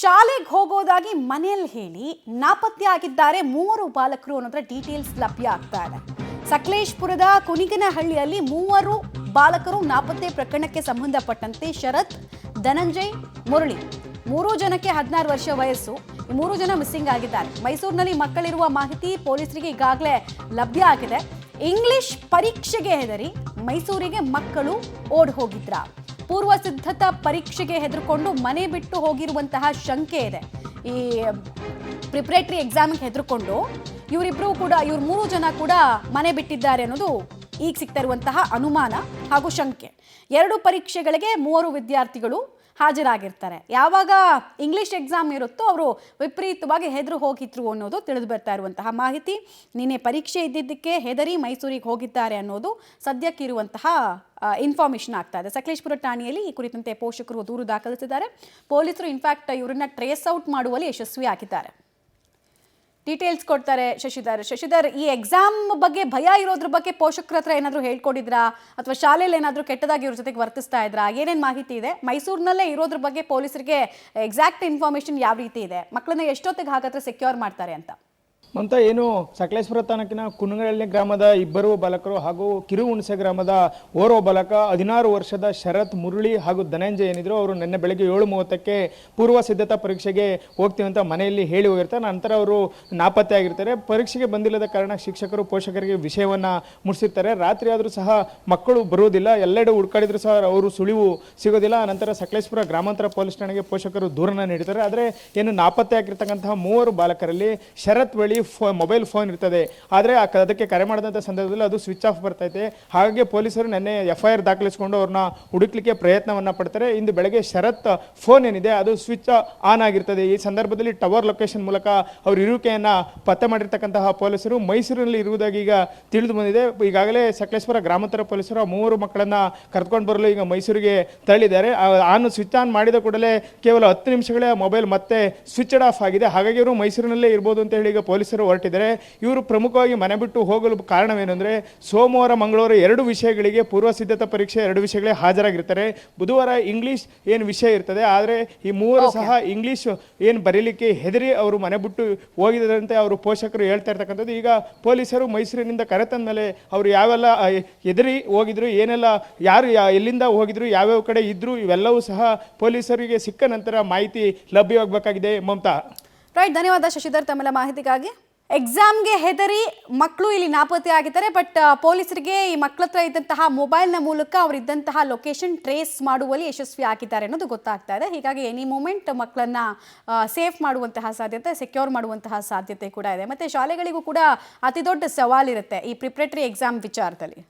ಶಾಲೆಗೆ ಹೋಗೋದಾಗಿ ಮನೆಯಲ್ಲಿ ಹೇಳಿ ನಾಪತ್ತೆ ಆಗಿದ್ದಾರೆ ಮೂವರು ಬಾಲಕರು ಅನ್ನೋದರ ಡೀಟೇಲ್ಸ್ ಲಭ್ಯ ಆಗ್ತಾ ಇದೆ. ಸಕಲೇಶಪುರದ ಕುನಿಗನಹಳ್ಳಿಯಲ್ಲಿ ಮೂವರು ಬಾಲಕರು ನಾಪತ್ತೆ ಪ್ರಕರಣಕ್ಕೆ ಸಂಬಂಧಪಟ್ಟಂತೆ ಶರತ್, ಧನಂಜಯ್, ಮುರಳಿ ಮೂರು ಜನಕ್ಕೆ 16 ವರ್ಷ ವಯಸ್ಸು. ಈ ಮೂರು ಜನ ಮಿಸ್ಸಿಂಗ್ ಆಗಿದ್ದಾರೆ. ಮೈಸೂರಿನಲ್ಲಿ ಮಕ್ಕಳಿರುವ ಮಾಹಿತಿ ಪೊಲೀಸರಿಗೆ ಈಗಾಗಲೇ ಲಭ್ಯ ಆಗಿದೆ. ಇಂಗ್ಲಿಷ್ ಪರೀಕ್ಷೆಗೆ ಹೆದರಿ ಮೈಸೂರಿಗೆ ಮಕ್ಕಳು ಓಡ್ ಹೋಗಿದ್ರ. ಪೂರ್ವ ಸಿದ್ಧತಾ ಪರೀಕ್ಷೆಗೆ ಹೆದರ್ಕೊಂಡು ಮನೆ ಬಿಟ್ಟು ಹೋಗಿರುವಂತಹ ಶಂಕೆ ಇದೆ. ಈ ಪ್ರಿಪರೇಟರಿ ಎಕ್ಸಾಮ್ಗೆ ಹೆದರ್ಕೊಂಡು ಇವ್ರು ಮೂರು ಜನ ಕೂಡ ಮನೆ ಬಿಟ್ಟಿದ್ದಾರೆ ಅನ್ನೋದು ಈಗ ಸಿಗ್ತಾ ಇರುವಂತಹ ಅನುಮಾನ ಹಾಗೂ ಶಂಕೆ. ಎರಡು ಪರೀಕ್ಷೆಗಳಿಗೆ ಮೂವರು ವಿದ್ಯಾರ್ಥಿಗಳು ಹಾಜರಾಗಿರ್ತಾರೆ. ಯಾವಾಗ ಇಂಗ್ಲಿಷ್ ಎಕ್ಸಾಮ್ ಇರುತ್ತೋ ಅವರು ವಿಪರೀತವಾಗಿ ಹೆದರು ಹೋಗಿದ್ರು ಅನ್ನೋದು ತಿಳಿದು ಬರ್ತಾ ಇರುವಂತಹ ಮಾಹಿತಿ. ನಿನ್ನೆ ಪರೀಕ್ಷೆ ಇದ್ದಿದ್ದಕ್ಕೆ ಹೆದರಿ ಮೈಸೂರಿಗೆ ಹೋಗಿದ್ದಾರೆ ಅನ್ನೋದು ಸದ್ಯಕ್ಕಿರುವಂತಹ ಇನ್ಫಾರ್ಮೇಷನ್ ಆಗ್ತಾ ಇದೆ. ಸಕಲೇಶಪುರ ಠಾಣೆಯಲ್ಲಿ ಈ ಕುರಿತಂತೆ ಪೋಷಕರು ದೂರು ದಾಖಲಿಸಿದ್ದಾರೆ. ಪೊಲೀಸರು ಇನ್ಫ್ಯಾಕ್ಟ್ ಇವರನ್ನ ಟ್ರೇಸ್ ಔಟ್ ಮಾಡುವಲ್ಲಿ ಯಶಸ್ವಿ ಆಗಿದ್ದಾರೆ. ಡೀಟೇಲ್ಸ್ ಕೊಡ್ತಾರೆ ಶಶಿಧರ್, ಈ ಎಕ್ಸಾಮ್ ಬಗ್ಗೆ ಭಯ ಇರೋದ್ರ ಬಗ್ಗೆ ಪೋಷಕರ ಹತ್ರ ಏನಾದರೂ ಹೇಳ್ಕೊಡಿದ್ರಾ ಅಥವಾ ಶಾಲೆಯಲ್ಲಿ ಏನಾದರೂ ಕೆಟ್ಟದಾಗಿ ಇವ್ರ ಜೊತೆಗೆ ವರ್ತಿಸ್ತಾ ಇದ್ರಾ? ಏನೇನು ಮಾಹಿತಿ ಇದೆ? ಮೈಸೂರಿನಲ್ಲೇ ಇರೋದ್ರ ಬಗ್ಗೆ ಪೊಲೀಸರಿಗೆ ಎಕ್ಸಾಕ್ಟ್ ಇನ್ಫಾರ್ಮೇಷನ್ ಯಾವ ರೀತಿ ಇದೆ? ಮಕ್ಕಳನ್ನ ಎಷ್ಟೊತ್ತಿಗೆ ಹಾಗಾದ್ರೆ ಸೆಕ್ಯೂರ್ ಮಾಡ್ತಾರೆ ಅಂತ? ಮಮತಾ, ಏನು ಸಕಲೇಶಪುರ ತಾಲೂಕಿನ ಕುನಗನಹಳ್ಳಿ ಗ್ರಾಮದ ಇಬ್ಬರು ಬಾಲಕರು ಹಾಗೂ ಕಿರುಹುಣಸೆ ಗ್ರಾಮದ ಓರ್ವ ಬಾಲಕ 16 ವರ್ಷದ ಶರತ್, ಮುರಳಿ ಹಾಗೂ ಧನಂಜಯ ಏನಿದ್ರು ಅವರು ನಿನ್ನೆ ಬೆಳಗ್ಗೆ 7:30ಕ್ಕೆ ಪೂರ್ವ ಸಿದ್ಧತಾ ಪರೀಕ್ಷೆಗೆ ಹೋಗ್ತೀವಿ ಅಂತ ಮನೆಯಲ್ಲಿ ಹೇಳಿ ಹೋಗಿರ್ತಾರೆ. ನಂತರ ಅವರು ನಾಪತ್ತೆ ಆಗಿರ್ತಾರೆ. ಪರೀಕ್ಷೆಗೆ ಬಂದಿಲ್ಲದ ಕಾರಣ ಶಿಕ್ಷಕರು ಪೋಷಕರಿಗೆ ವಿಷಯವನ್ನು ಮುಟ್ಟಿಸಿರ್ತಾರೆ. ರಾತ್ರಿ ಆದರೂ ಸಹ ಮಕ್ಕಳು ಬರುವುದಿಲ್ಲ. ಎಲ್ಲೆಡೆ ಹುಡ್ಕಾಡಿದ್ರು ಸಹ ಅವರು ಸುಳಿವು ಸಿಗೋದಿಲ್ಲ. ನಂತರ ಸಕಲೇಶಪುರ ಗ್ರಾಮಾಂತರ ಪೊಲೀಸ್ ಠಾಣೆಗೆ ಪೋಷಕರು ದೂರನ್ನು ನೀಡಿದ್ದಾರೆ. ಆದರೆ ಏನು ನಾಪತ್ತೆ ಆಗಿರ್ತಕ್ಕಂತಹ ಮೂವರು ಬಾಲಕರಲ್ಲಿ ಶರತ್ ಬಳಿ ಮೊಬೈಲ್ ಫೋನ್ ಇರ್ತದೆ. ಆದರೆ ಅದಕ್ಕೆ ಕರೆ ಮಾಡಿದಂಥ ಸಂದರ್ಭದಲ್ಲಿ ಅದು ಸ್ವಿಚ್ ಆಫ್ ಬರ್ತೈತೆ. ಹಾಗಾಗಿ ಪೊಲೀಸರು ನಿನ್ನೆ FIR ದಾಖಲಿಸಿಕೊಂಡು ಅವ್ರನ್ನ ಹುಡುಕ್ಲಿಕ್ಕೆ ಪ್ರಯತ್ನವನ್ನು ಪಡ್ತಾರೆ. ಇಂದು ಬೆಳಗ್ಗೆ ಶರತ್ ಫೋನ್ ಏನಿದೆ ಅದು ಸ್ವಿಚ್ ಆನ್ ಆಗಿರ್ತದೆ. ಈ ಸಂದರ್ಭದಲ್ಲಿ ಟವರ್ ಲೊಕೇಶನ್ ಮೂಲಕ ಅವ್ರ ಇರುವಿಕೆಯನ್ನು ಪತ್ತೆ ಮಾಡಿರ್ತಕ್ಕಂತಹ ಪೊಲೀಸರು ಮೈಸೂರಿನಲ್ಲಿ ಇರುವುದಾಗಿ ಈಗ ತಿಳಿದು ಬಂದಿದೆ. ಈಗಾಗಲೇ ಸಕಲೇಶಪುರ ಗ್ರಾಮಾಂತರ ಪೊಲೀಸರು ಆ ಮೂವರು ಮಕ್ಕಳನ್ನು ಕರೆದುಕೊಂಡು ಬರಲು ಈಗ ಮೈಸೂರಿಗೆ ತಳ್ಳಿದ್ದಾರೆ. ಸ್ವಿಚ್ ಆನ್ ಮಾಡಿದ ಕೂಡಲೇ ಕೇವಲ 10 ನಿಮಿಷಗಳೇ ಮೊಬೈಲ್ ಮತ್ತೆ ಸ್ವಿಚ್ಡ್ ಆಫ್ ಆಗಿದೆ. ಹಾಗಾಗಿ ಇವರು ಮೈಸೂರಿನಲ್ಲೇ ಇರ್ಬೋದು ಅಂತ ಹೇಳಿ ಈಗ ಪೊಲೀಸರು ಹೊರಟಿದ್ದಾರೆ. ಇವರು ಪ್ರಮುಖವಾಗಿ ಮನೆ ಬಿಟ್ಟು ಹೋಗಲು ಕಾರಣವೇನೆಂದರೆ ಸೋಮವಾರ, ಮಂಗಳವಾರ 2 ವಿಷಯಗಳಿಗೆ ಪೂರ್ವ ಸಿದ್ಧತಾ ಪರೀಕ್ಷೆ 2 ವಿಷಯಗಳೇ ಹಾಜರಾಗಿರ್ತಾರೆ. ಬುಧವಾರ ಇಂಗ್ಲಿಷ್ ಏನು ವಿಷಯ ಇರ್ತದೆ. ಆದರೆ ಈ ಮೂವರು ಸಹ ಇಂಗ್ಲಿಷ್ ಏನು ಬರೀಲಿಕ್ಕೆ ಹೆದರಿ ಅವರು ಮನೆ ಬಿಟ್ಟು ಹೋಗಿದಂತೆ ಅವರು ಪೋಷಕರು ಹೇಳ್ತಾ ಇರ್ತಕ್ಕಂಥದ್ದು. ಈಗ ಪೊಲೀಸರು ಮೈಸೂರಿನಿಂದ ಕರೆತಂದ ಮೇಲೆ ಅವರು ಯಾವೆಲ್ಲ ಹೆದರಿ ಹೋಗಿದ್ರು, ಏನೆಲ್ಲ ಯಾರು ಎಲ್ಲಿಂದ ಹೋಗಿದ್ರು, ಯಾವ್ಯಾವ ಕಡೆ ಇದ್ರು, ಇವೆಲ್ಲವೂ ಸಹ ಪೊಲೀಸರಿಗೆ ಸಿಕ್ಕ ನಂತರ ಮಾಹಿತಿ ಲಭ್ಯವಾಗಬೇಕಾಗಿದೆ. ಮಮತಾ, ರೈಟ್, ಧನ್ಯವಾದ ಶಶಿಧರ್ ತಮ್ಮೆಲ್ಲ ಮಾಹಿತಿಗಾಗಿ. ಎಕ್ಸಾಮ್ಗೆ ಹೆದರಿ ಮಕ್ಕಳು ಇಲ್ಲಿ ನಾಪತ್ತೆ ಆಗಿದ್ದಾರೆ. ಬಟ್ ಪೊಲೀಸರಿಗೆ ಈ ಮಕ್ಕಳ ಹತ್ರ ಇದ್ದಂತಹ ಮೊಬೈಲ್ನ ಮೂಲಕ ಅವರಿದ್ದಂತಹ ಲೊಕೇಶನ್ ಟ್ರೇಸ್ ಮಾಡುವಲ್ಲಿ ಯಶಸ್ವಿ ಆಗಿದ್ದಾರೆ ಅನ್ನೋದು ಗೊತ್ತಾಗ್ತಾ ಇದೆ. ಹೀಗಾಗಿ ಎನಿ ಮೂಮೆಂಟ್ ಮಕ್ಕಳನ್ನ ಸೇಫ್ ಮಾಡುವಂತಹ ಸಾಧ್ಯತೆ, ಸೆಕ್ಯೂರ್ ಮಾಡುವಂತಹ ಸಾಧ್ಯತೆ ಕೂಡ ಇದೆ. ಮತ್ತು ಶಾಲೆಗಳಿಗೂ ಕೂಡ ಅತಿ ದೊಡ್ಡ ಸವಾಲಿರುತ್ತೆ ಈ ಪ್ರಿಪ್ರೇಟರಿ ಎಕ್ಸಾಮ್ ವಿಚಾರದಲ್ಲಿ.